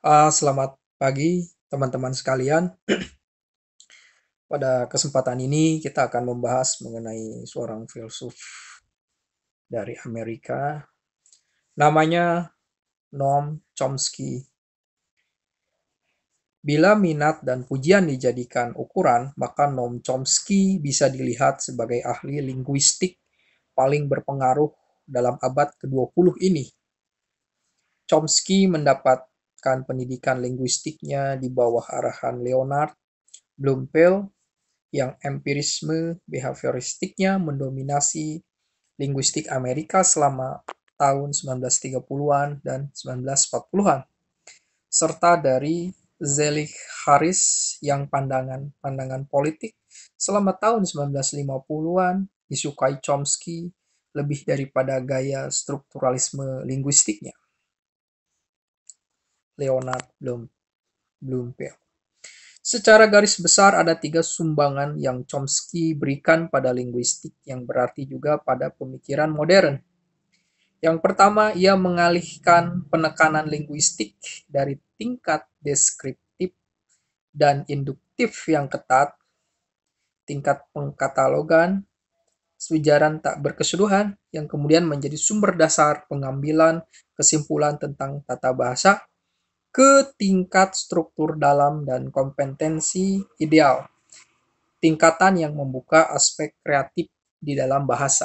Selamat pagi teman-teman sekalian. Pada kesempatan ini kita akan membahas mengenai seorang filsuf dari Amerika, namanya Noam Chomsky. Bila minat dan pujian dijadikan ukuran, maka Noam Chomsky bisa dilihat sebagai ahli linguistik paling berpengaruh dalam abad ke-20 ini. Chomsky mendapatkan pendidikan linguistiknya di bawah arahan Leonard Bloomfield yang empirisme behavioristiknya mendominasi linguistik Amerika selama tahun 1930-an dan 1940-an, serta dari Zelig Harris yang pandangan politik selama tahun 1950-an disukai Chomsky lebih daripada gaya strukturalisme linguistiknya. Leonard Bloomfield. Secara garis besar ada tiga sumbangan yang Chomsky berikan pada linguistik yang berarti juga pada pemikiran modern. Yang pertama, ia mengalihkan penekanan linguistik dari tingkat deskriptif dan induktif yang ketat, tingkat pengkatalogan, ujaran tak berkesudahan yang kemudian menjadi sumber dasar pengambilan kesimpulan tentang tata bahasa, ke tingkat struktur dalam dan kompetensi ideal, tingkatan yang membuka aspek kreatif di dalam bahasa.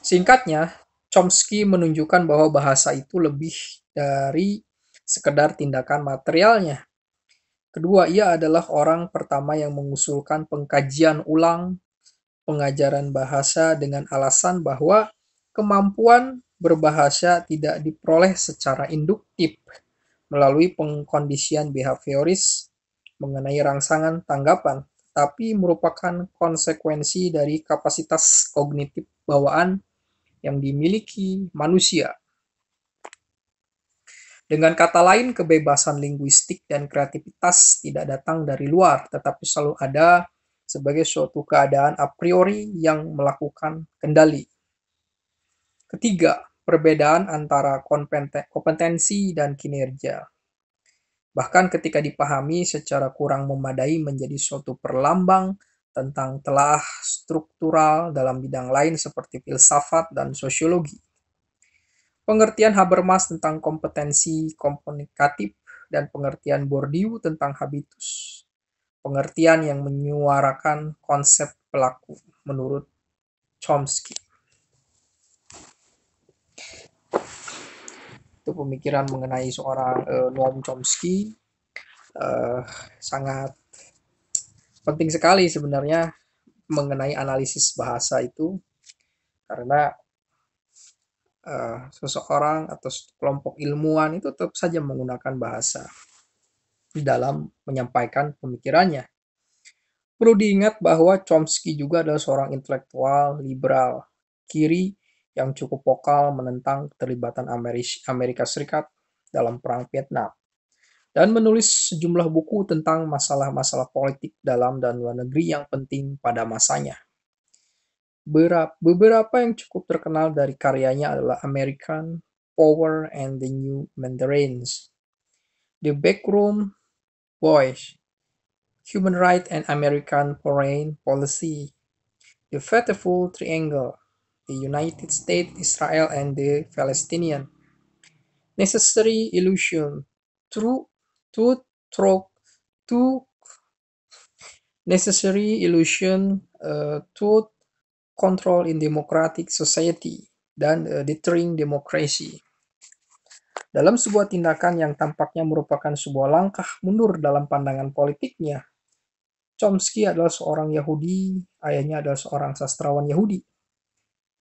Singkatnya, Chomsky menunjukkan bahwa bahasa itu lebih dari sekedar tindakan materialnya. Kedua, ia adalah orang pertama yang mengusulkan pengkajian ulang pengajaran bahasa dengan alasan bahwa kemampuan berbahasa tidak diperoleh secara induktif melalui pengkondisian behavioris mengenai rangsangan tanggapan, tapi merupakan konsekuensi dari kapasitas kognitif bawaan yang dimiliki manusia. Dengan kata lain, kebebasan linguistik dan kreativitas tidak datang dari luar, tetapi selalu ada sebagai suatu keadaan a priori yang melakukan kendali. Ketiga, perbedaan antara kompetensi dan kinerja. Bahkan ketika dipahami secara kurang memadai menjadi suatu perlambang tentang telah struktural dalam bidang lain seperti filsafat dan sosiologi. Pengertian Habermas tentang kompetensi komunikatif dan pengertian Bourdieu tentang habitus. Pengertian yang menyuarakan konsep pelaku menurut Chomsky. Itu pemikiran mengenai seorang Noam Chomsky. Uh, Sangat penting sekali sebenarnya mengenai analisis bahasa itu, karena seseorang atau kelompok ilmuwan itu tetap saja menggunakan bahasa dalam menyampaikan pemikirannya. Perlu diingat bahwa Chomsky juga adalah seorang intelektual liberal kiri yang cukup vokal menentang keterlibatan Amerika Serikat dalam Perang Vietnam dan menulis sejumlah buku tentang masalah-masalah politik dalam dan luar negeri yang penting pada masanya. Beberapa yang cukup terkenal dari karyanya adalah American Power and the New Mandarins, The Backroom Boys, Human Rights and American Foreign Policy, The Fateful Triangle, The United States, Israel and the Palestinian, Necessary Illusion, True, Truth, Truth, Necessary Illusion, Truth, Control in Democratic Society, dan Deterring Democracy. Dalam sebuah tindakan yang tampaknya merupakan sebuah langkah mundur dalam pandangan politiknya, Chomsky adalah seorang Yahudi, ayahnya adalah seorang sastrawan Yahudi.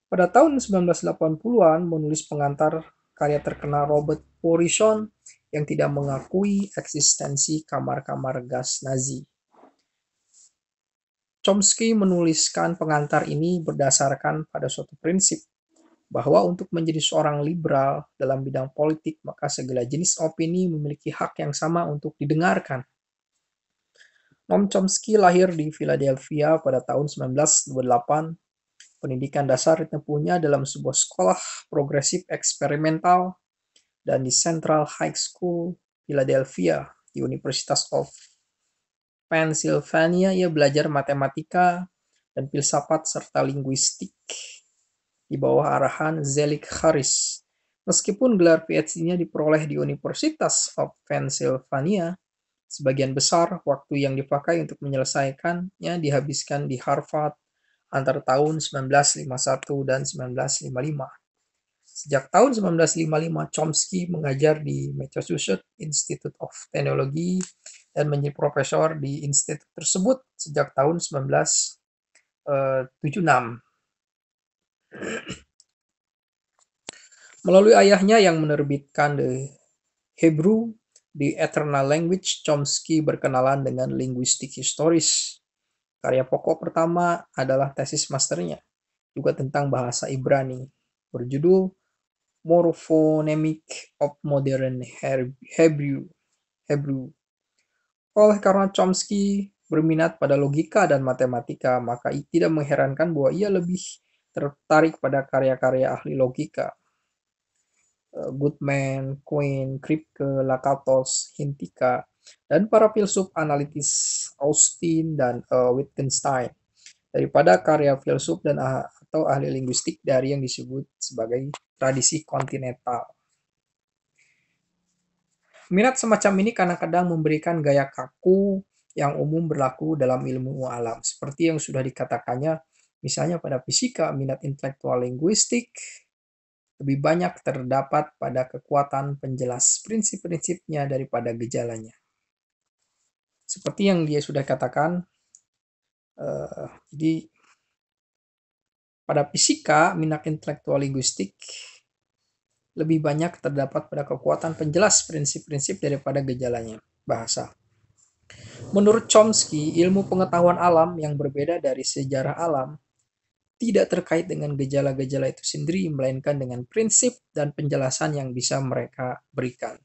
Pada tahun 1980-an menulis pengantar karya terkenal Robert Morrison yang tidak mengakui eksistensi kamar-kamar gas Nazi. Chomsky menuliskan pengantar ini berdasarkan pada suatu prinsip, bahwa untuk menjadi seorang liberal dalam bidang politik, maka segala jenis opini memiliki hak yang sama untuk didengarkan. Noam Chomsky lahir di Philadelphia pada tahun 1928 Pendidikan dasar ditempuhnya dalam sebuah sekolah progresif eksperimental dan di Central High School, Philadelphia, di Universitas of Pennsylvania ia belajar matematika dan filsafat serta linguistik di bawah arahan Zelig Harris. Meskipun gelar PhD-nya diperoleh di Universitas of Pennsylvania, sebagian besar waktu yang dipakai untuk menyelesaikannya dihabiskan di Harvard antara tahun 1951 dan 1955. Sejak tahun 1955, Chomsky mengajar di Massachusetts Institute of Technology dan menjadi profesor di institut tersebut sejak tahun 1976. Melalui ayahnya yang menerbitkan The Hebrew, The Eternal Language, Chomsky berkenalan dengan linguistik historis. Karya pokok pertama adalah tesis masternya, juga tentang bahasa Ibrani, berjudul Morphonemic of Modern Hebrew. Oleh karena Chomsky berminat pada logika dan matematika, maka tidak mengherankan bahwa ia lebih tertarik pada karya-karya ahli logika. Goodman, Quine, Kripke, Lakatos, Hintika, dan para filsuf analitis Austin dan Wittgenstein daripada karya filsuf dan atau ahli linguistik dari yang disebut sebagai tradisi kontinental. Minat semacam ini kadang-kadang memberikan gaya kaku yang umum berlaku dalam ilmu alam, seperti yang sudah dikatakannya, misalnya pada fisika, minat intelektual linguistik lebih banyak terdapat pada kekuatan penjelas prinsip-prinsipnya daripada gejalanya. Seperti yang dia sudah katakan, jadi pada fisika, minat intelektual linguistik lebih banyak terdapat pada kekuatan penjelas prinsip-prinsip daripada gejalanya, bahasa. Menurut Chomsky, ilmu pengetahuan alam yang berbeda dari sejarah alam tidak terkait dengan gejala-gejala itu sendiri, melainkan dengan prinsip dan penjelasan yang bisa mereka berikan.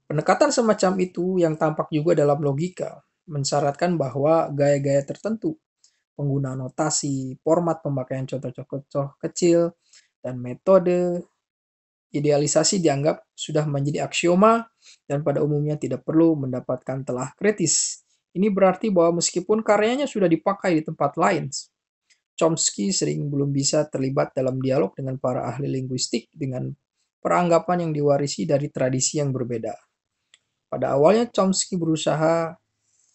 Pendekatan semacam itu yang tampak juga dalam logika, mensyaratkan bahwa gaya-gaya tertentu, penggunaan notasi, format pemakaian contoh-contoh kecil, dan metode idealisasi dianggap sudah menjadi aksioma dan pada umumnya tidak perlu mendapatkan telah kritis. Ini berarti bahwa meskipun karyanya sudah dipakai di tempat lain, Chomsky sering belum bisa terlibat dalam dialog dengan para ahli linguistik dengan peranggapan yang diwarisi dari tradisi yang berbeda. Pada awalnya Chomsky berusaha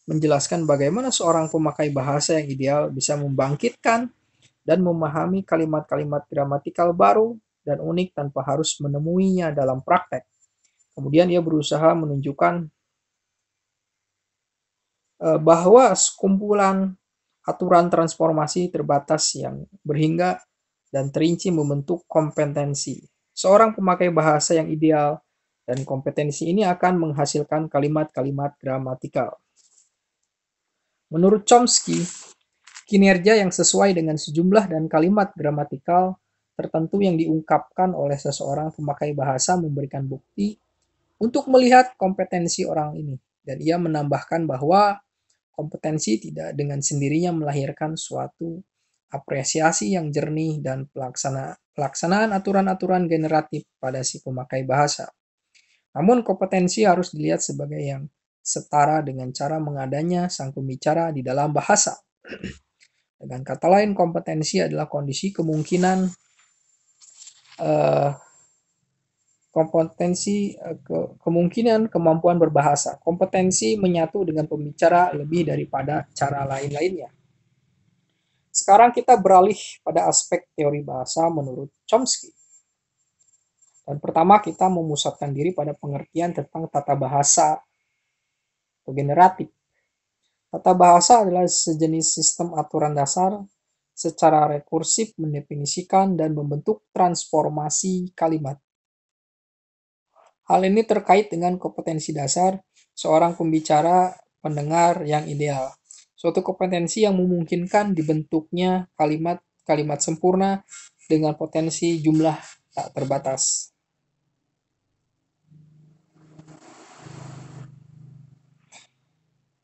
menjelaskan bagaimana seorang pemakai bahasa yang ideal bisa membangkitkan dan memahami kalimat-kalimat gramatikal baru dan unik tanpa harus menemuinya dalam praktek. Kemudian ia berusaha menunjukkan bahwa kumpulan aturan transformasi terbatas yang berhingga dan terinci membentuk kompetensi. Seorang pemakai bahasa yang ideal dan kompetensi ini akan menghasilkan kalimat-kalimat gramatikal. Menurut Chomsky, kinerja yang sesuai dengan sejumlah dan kalimat gramatikal tertentu yang diungkapkan oleh seseorang pemakai bahasa memberikan bukti untuk melihat kompetensi orang ini. Dan ia menambahkan bahwa kompetensi tidak dengan sendirinya melahirkan suatu apresiasi yang jernih dan pelaksanaan aturan-aturan generatif pada si pemakai bahasa. Namun kompetensi harus dilihat sebagai yang setara dengan cara mengadanya sang pembicara di dalam bahasa. Dengan kata lain, kompetensi adalah kondisi kemungkinan kemungkinan kemampuan berbahasa. Kompetensi menyatu dengan pembicara lebih daripada cara lain-lainnya. Sekarang kita beralih pada aspek teori bahasa menurut Chomsky. Dan pertama kita memusatkan diri pada pengertian tentang tata bahasa atau generatif. Tata bahasa adalah sejenis sistem aturan dasar secara rekursif mendefinisikan dan membentuk transformasi kalimat. Hal ini terkait dengan kompetensi dasar seorang pembicara pendengar yang ideal. Suatu kompetensi yang memungkinkan dibentuknya kalimat-kalimat sempurna dengan potensi jumlah tak terbatas.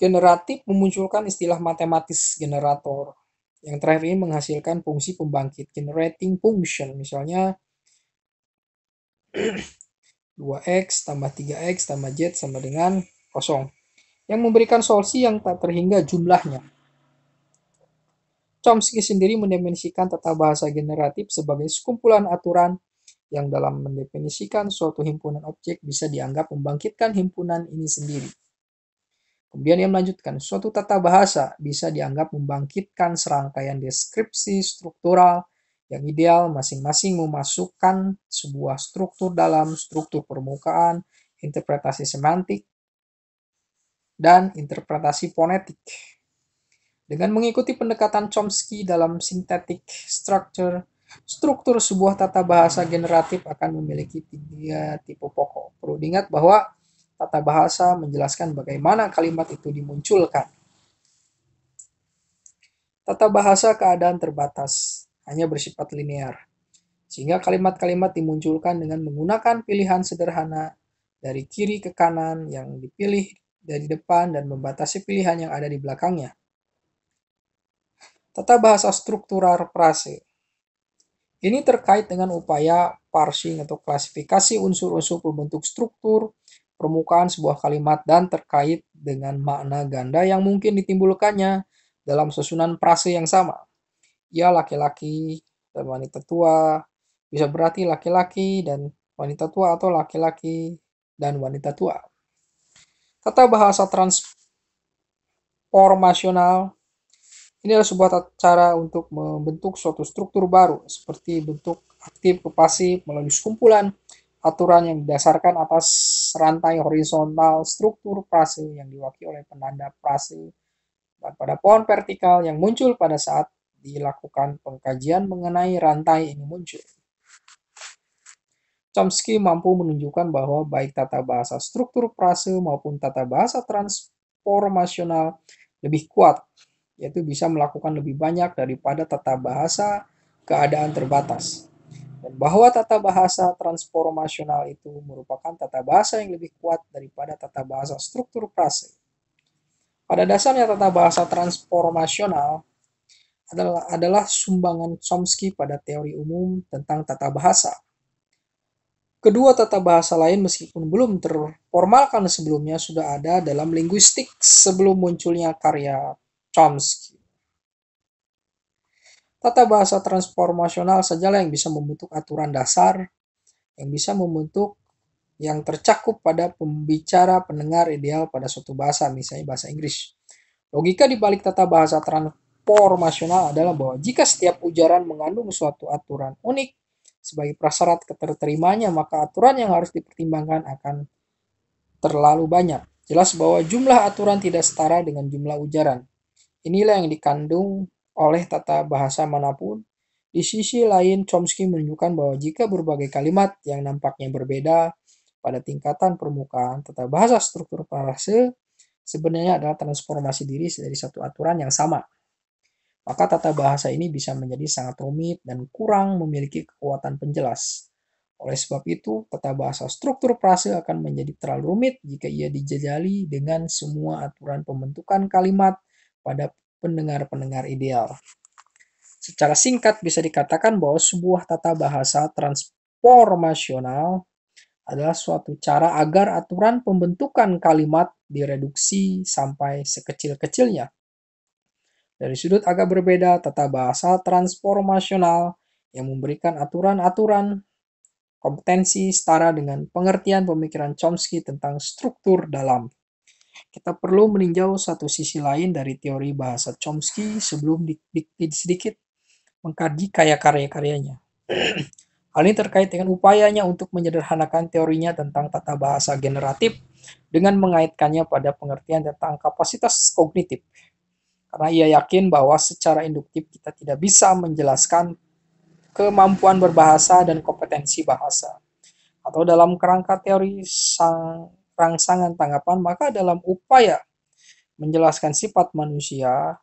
generatif memunculkan istilah matematis generator. Yang terakhir ini menghasilkan fungsi pembangkit, generating function. Misalnya 2x tambah 3x tambah z sama dengan 0. Yang memberikan solusi yang tak terhingga jumlahnya. Chomsky sendiri mendefinisikan tata bahasa generatif sebagai sekumpulan aturan yang dalam mendefinisikan suatu himpunan objek bisa dianggap membangkitkan himpunan ini sendiri. Kemudian ia melanjutkan, suatu tata bahasa bisa dianggap membangkitkan serangkaian deskripsi struktural yang ideal masing-masing memasukkan sebuah struktur dalam struktur permukaan, interpretasi semantik, dan interpretasi fonetik. Dengan mengikuti pendekatan Chomsky dalam synthetic structure, struktur sebuah tata bahasa generatif akan memiliki 3 tipe pokok. Perlu diingat bahwa tata bahasa menjelaskan bagaimana kalimat itu dimunculkan. Tata bahasa keadaan terbatas, hanya bersifat linear, sehingga kalimat-kalimat dimunculkan dengan menggunakan pilihan sederhana dari kiri ke kanan yang dipilih dari depan dan membatasi pilihan yang ada di belakangnya. Tata bahasa struktural frase. Ini terkait dengan upaya parsing atau klasifikasi unsur-unsur pembentuk struktur permukaan sebuah kalimat dan terkait dengan makna ganda yang mungkin ditimbulkannya dalam susunan frase yang sama. Ia laki-laki dan wanita tua, bisa berarti laki-laki dan wanita tua atau laki-laki dan wanita tua. Tata bahasa transformasional ini adalah sebuah cara untuk membentuk suatu struktur baru, seperti bentuk aktif ke pasif melalui sekumpulan aturan yang didasarkan atas rantai horizontal struktur frase yang diwakili oleh penanda frase dan pada pohon vertikal yang muncul pada saat dilakukan pengkajian mengenai rantai ini muncul. Chomsky mampu menunjukkan bahwa baik tata bahasa struktur frase maupun tata bahasa transformasional lebih kuat, yaitu bisa melakukan lebih banyak daripada tata bahasa keadaan terbatas. Dan bahwa tata bahasa transformasional itu merupakan tata bahasa yang lebih kuat daripada tata bahasa struktur frase. Pada dasarnya tata bahasa transformasional adalah sumbangan Chomsky pada teori umum tentang tata bahasa. Kedua tata bahasa lain meskipun belum terformalkan sebelumnya sudah ada dalam linguistik sebelum munculnya karya Chomsky. Tata bahasa transformasional sajalah yang bisa membentuk aturan dasar, yang bisa membentuk yang tercakup pada pembicara pendengar ideal pada suatu bahasa, misalnya bahasa Inggris. Logika di balik tata bahasa transformasional adalah bahwa jika setiap ujaran mengandung suatu aturan unik sebagai prasyarat keterterimanya, maka aturan yang harus dipertimbangkan akan terlalu banyak. Jelas bahwa jumlah aturan tidak setara dengan jumlah ujaran. Inilah yang dikandung oleh tata bahasa manapun. Di sisi lain, Chomsky menunjukkan bahwa jika berbagai kalimat yang nampaknya berbeda pada tingkatan permukaan, tata bahasa struktur frase sebenarnya adalah transformasi diri dari satu aturan yang sama. Maka tata bahasa ini bisa menjadi sangat rumit dan kurang memiliki kekuatan penjelas. Oleh sebab itu, tata bahasa struktur frase akan menjadi terlalu rumit jika ia dijajali dengan semua aturan pembentukan kalimat pada pendengar-pendengar ideal. Secara singkat bisa dikatakan bahwa sebuah tata bahasa transformasional adalah suatu cara agar aturan pembentukan kalimat direduksi sampai sekecil-kecilnya. Dari sudut agak berbeda, tata bahasa transformasional yang memberikan aturan-aturan kompetensi setara dengan pengertian pemikiran Chomsky tentang struktur dalam. Kita perlu meninjau satu sisi lain dari teori bahasa Chomsky sebelum sedikit mengkaji karya-karyanya. Hal ini terkait dengan upayanya untuk menyederhanakan teorinya tentang tata bahasa generatif dengan mengaitkannya pada pengertian tentang kapasitas kognitif. Karena ia yakin bahwa secara induktif kita tidak bisa menjelaskan kemampuan berbahasa dan kompetensi bahasa. Atau dalam kerangka teori rangsangan tanggapan, maka dalam upaya menjelaskan sifat manusia,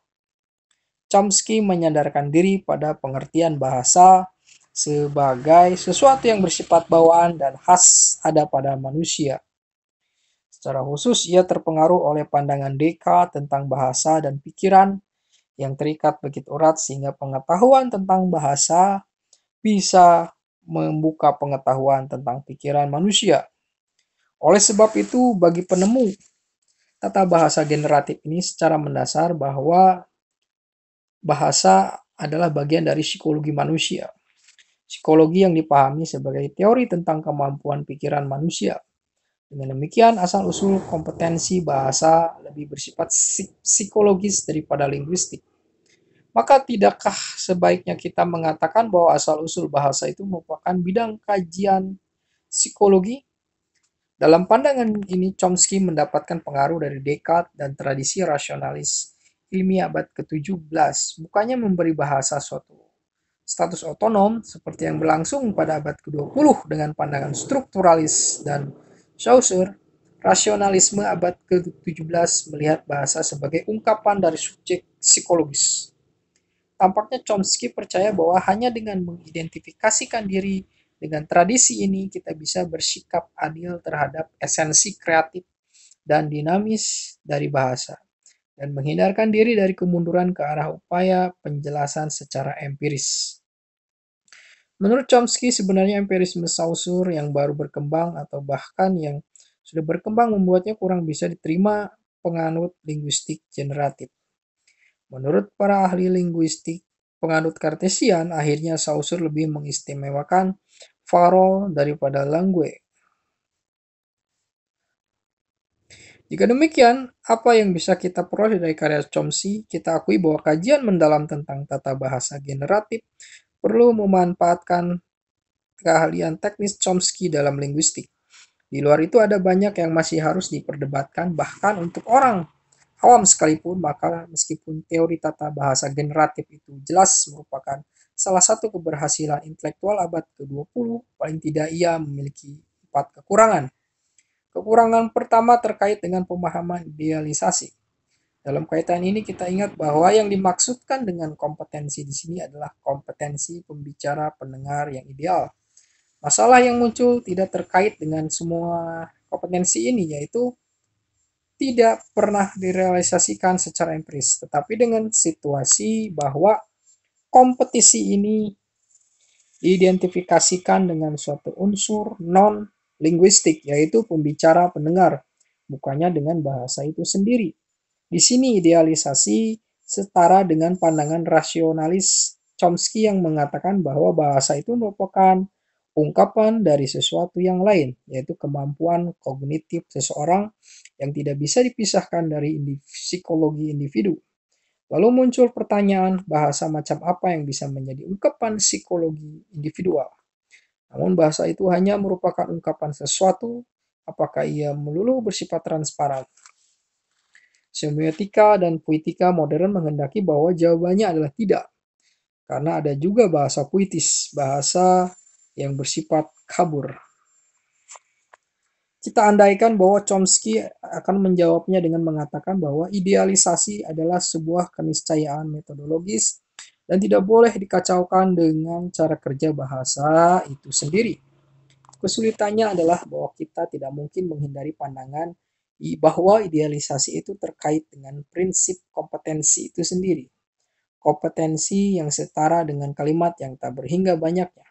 Chomsky menyadarkan diri pada pengertian bahasa sebagai sesuatu yang bersifat bawaan dan khas ada pada manusia. Secara khusus, ia terpengaruh oleh pandangan Descartes tentang bahasa dan pikiran yang terikat begitu erat sehingga pengetahuan tentang bahasa bisa membuka pengetahuan tentang pikiran manusia. Oleh sebab itu, bagi penemu tata bahasa generatif ini secara mendasar bahwa bahasa adalah bagian dari psikologi manusia. Psikologi yang dipahami sebagai teori tentang kemampuan pikiran manusia. Dengan demikian, asal-usul kompetensi bahasa lebih bersifat psikologis daripada linguistik. Maka tidakkah sebaiknya kita mengatakan bahwa asal-usul bahasa itu merupakan bidang kajian psikologi? Dalam pandangan ini, Chomsky mendapatkan pengaruh dari Descartes dan tradisi rasionalis ilmiah abad ke-17, bukannya memberi bahasa suatu status otonom seperti yang berlangsung pada abad ke-20 dengan pandangan strukturalis dan Saussure. Rasionalisme abad ke-17 melihat bahasa sebagai ungkapan dari subjek psikologis. Tampaknya Chomsky percaya bahwa hanya dengan mengidentifikasikan diri dengan tradisi ini, kita bisa bersikap adil terhadap esensi kreatif dan dinamis dari bahasa, dan menghindarkan diri dari kemunduran ke arah upaya penjelasan secara empiris. Menurut Chomsky, sebenarnya empirisme Saussure yang baru berkembang atau bahkan yang sudah berkembang membuatnya kurang bisa diterima penganut linguistik generatif. Menurut para ahli linguistik penganut Kartesian, akhirnya Saussure lebih mengistimewakan Varro daripada Langue. Jika demikian, apa yang bisa kita peroleh dari karya Chomsky? Kita akui bahwa kajian mendalam tentang tata bahasa generatif perlu memanfaatkan keahlian teknis Chomsky dalam linguistik. Di luar itu ada banyak yang masih harus diperdebatkan, bahkan untuk orang awam sekalipun, maka meskipun teori tata bahasa generatif itu jelas merupakan salah satu keberhasilan intelektual abad ke-20, paling tidak ia memiliki 4 kekurangan. Kekurangan pertama terkait dengan pemahaman idealisasi. Dalam kaitan ini kita ingat bahwa yang dimaksudkan dengan kompetensi di sini adalah kompetensi pembicara pendengar yang ideal. Masalah yang muncul tidak terkait dengan semua kompetensi ini, yaitu tidak pernah direalisasikan secara empiris, tetapi dengan situasi bahwa kompetisi ini diidentifikasikan dengan suatu unsur non-linguistik, yaitu pembicara pendengar, bukannya dengan bahasa itu sendiri. Di sini idealisasi setara dengan pandangan rasionalis Chomsky yang mengatakan bahwa bahasa itu merupakan ungkapan dari sesuatu yang lain, yaitu kemampuan kognitif seseorang yang tidak bisa dipisahkan dari psikologi individu. Lalu muncul pertanyaan, bahasa macam apa yang bisa menjadi ungkapan psikologi individual? Namun bahasa itu hanya merupakan ungkapan sesuatu, apakah ia melulu bersifat transparan? Semiotika dan puitika modern menghendaki bahwa jawabannya adalah tidak, karena ada juga bahasa puitis, bahasa yang bersifat kabur. Kita andaikan bahwa Chomsky akan menjawabnya dengan mengatakan bahwa idealisasi adalah sebuah keniscayaan metodologis dan tidak boleh dikacaukan dengan cara kerja bahasa itu sendiri. Kesulitannya adalah bahwa kita tidak mungkin menghindari pandangan bahwa idealisasi itu terkait dengan prinsip kompetensi itu sendiri. Kompetensi yang setara dengan kalimat yang tak berhingga banyaknya.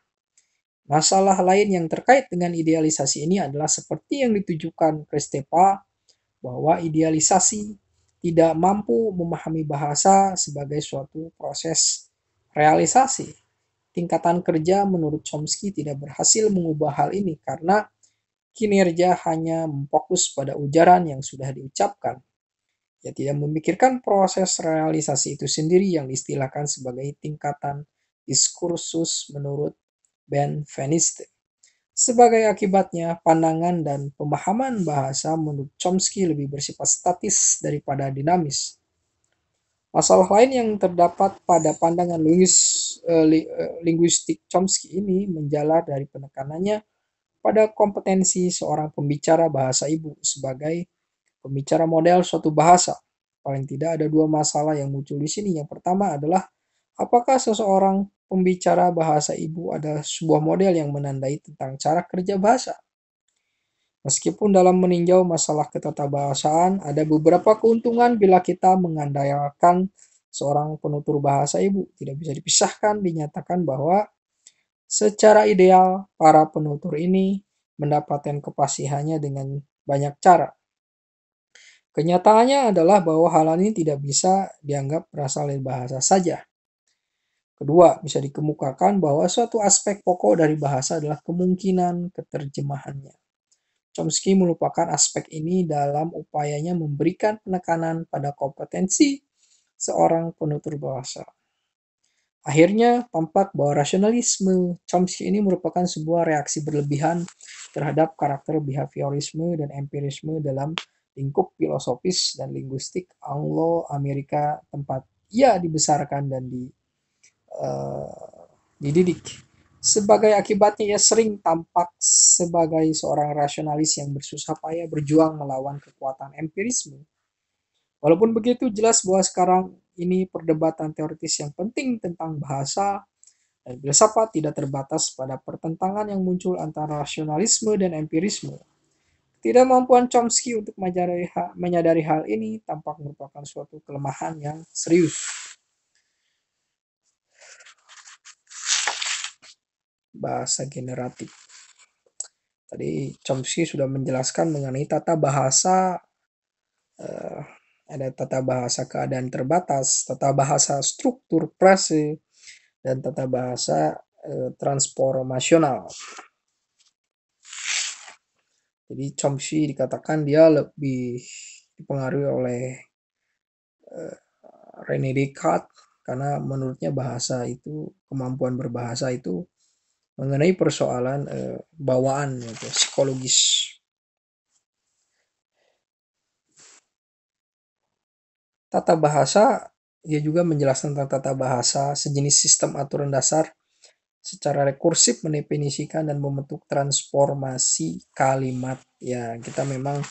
Masalah lain yang terkait dengan idealisasi ini adalah seperti yang ditujukan Krestepa, bahwa idealisasi tidak mampu memahami bahasa sebagai suatu proses realisasi. Tingkatan kerja menurut Chomsky tidak berhasil mengubah hal ini karena kinerja hanya memfokus pada ujaran yang sudah diucapkan. Ia tidak memikirkan proses realisasi itu sendiri yang diistilahkan sebagai tingkatan diskursus menurut Ben Veniste. Sebagai akibatnya, pandangan dan pemahaman bahasa menurut Chomsky lebih bersifat statis daripada dinamis. Masalah lain yang terdapat pada pandangan linguistik Chomsky ini menjalar dari penekanannya pada kompetensi seorang pembicara bahasa ibu sebagai pembicara model suatu bahasa. Paling tidak ada dua masalah yang muncul di sini. Yang pertama adalah apakah seseorang pembicara bahasa ibu adalah sebuah model yang menandai tentang cara kerja bahasa? Meskipun dalam meninjau masalah ketatabahasaan, ada beberapa keuntungan bila kita mengandalkan seorang penutur bahasa ibu. Tidak bisa dipisahkan, dinyatakan bahwa secara ideal para penutur ini mendapatkan kepasihannya dengan banyak cara. Kenyataannya adalah bahwa hal ini tidak bisa dianggap berasal dari bahasa saja. Kedua, bisa dikemukakan bahwa suatu aspek pokok dari bahasa adalah kemungkinan keterjemahannya. Chomsky melupakan aspek ini dalam upayanya memberikan penekanan pada kompetensi seorang penutur bahasa. Akhirnya, tampak bahwa rasionalisme Chomsky ini merupakan sebuah reaksi berlebihan terhadap karakter behaviorisme dan empirisme dalam lingkup filosofis dan linguistik Anglo-Amerika tempat ia dibesarkan dan dididik. Sebagai akibatnya, ia sering tampak sebagai seorang rasionalis yang bersusah payah berjuang melawan kekuatan empirisme. Walaupun begitu, jelas bahwa sekarang ini perdebatan teoritis yang penting tentang bahasa dan filsafat tidak terbatas pada pertentangan yang muncul antara rasionalisme dan empirisme. Ketidakmampuan Chomsky untuk menyadari hal ini tampak merupakan suatu kelemahan yang serius. Bahasa generatif. Tadi Chomsky sudah menjelaskan mengenai tata bahasa, ada tata bahasa keadaan terbatas, tata bahasa struktur frase, dan tata bahasa transformasional. Jadi Chomsky dikatakan dia lebih dipengaruhi oleh René Descartes karena menurutnya bahasa itu, kemampuan berbahasa itu mengenai persoalan bawaan, yaitu psikologis. Tata bahasa, dia juga menjelaskan tentang tata bahasa sejenis sistem aturan dasar secara rekursif mendefinisikan dan membentuk transformasi kalimat. Ya, kita memang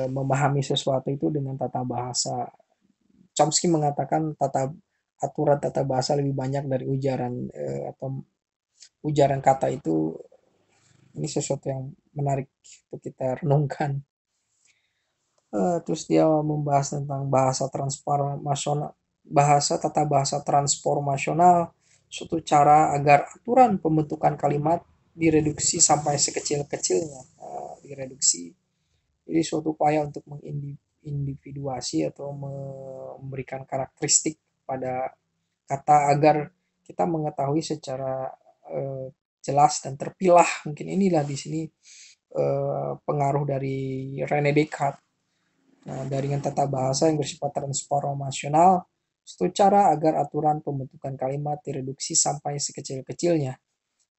memahami sesuatu itu dengan tata bahasa. Chomsky mengatakan aturan tata bahasa lebih banyak dari ujaran atau ujaran kata itu. Ini sesuatu yang menarik untuk kita renungkan. Terus dia membahas tentang bahasa transformasional, tata bahasa transformasional, suatu cara agar aturan pembentukan kalimat direduksi sampai sekecil-kecilnya, direduksi. Jadi suatu upaya untuk mengindividuasi atau memberikan karakteristik pada kata agar kita mengetahui secara jelas dan terpilah. Mungkin inilah di sini pengaruh dari René Descartes. Nah, jaringan tata bahasa yang bersifat transformasional, itu cara agar aturan pembentukan kalimat direduksi sampai sekecil-kecilnya.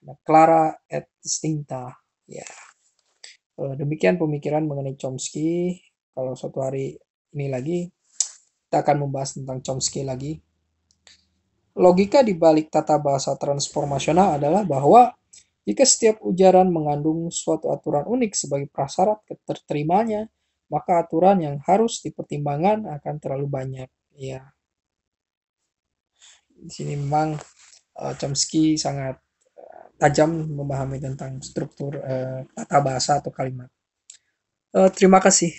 Nah, clara et distincta. Ya, demikian pemikiran mengenai Chomsky. Kalau suatu hari ini lagi, kita akan membahas tentang Chomsky lagi. Logika di balik tata bahasa transformasional adalah bahwa jika setiap ujaran mengandung suatu aturan unik sebagai prasyarat keterimanya, maka aturan yang harus dipertimbangkan akan terlalu banyak. Ya, di sini memang Chomsky sangat tajam memahami tentang struktur tata bahasa atau kalimat. Terima kasih.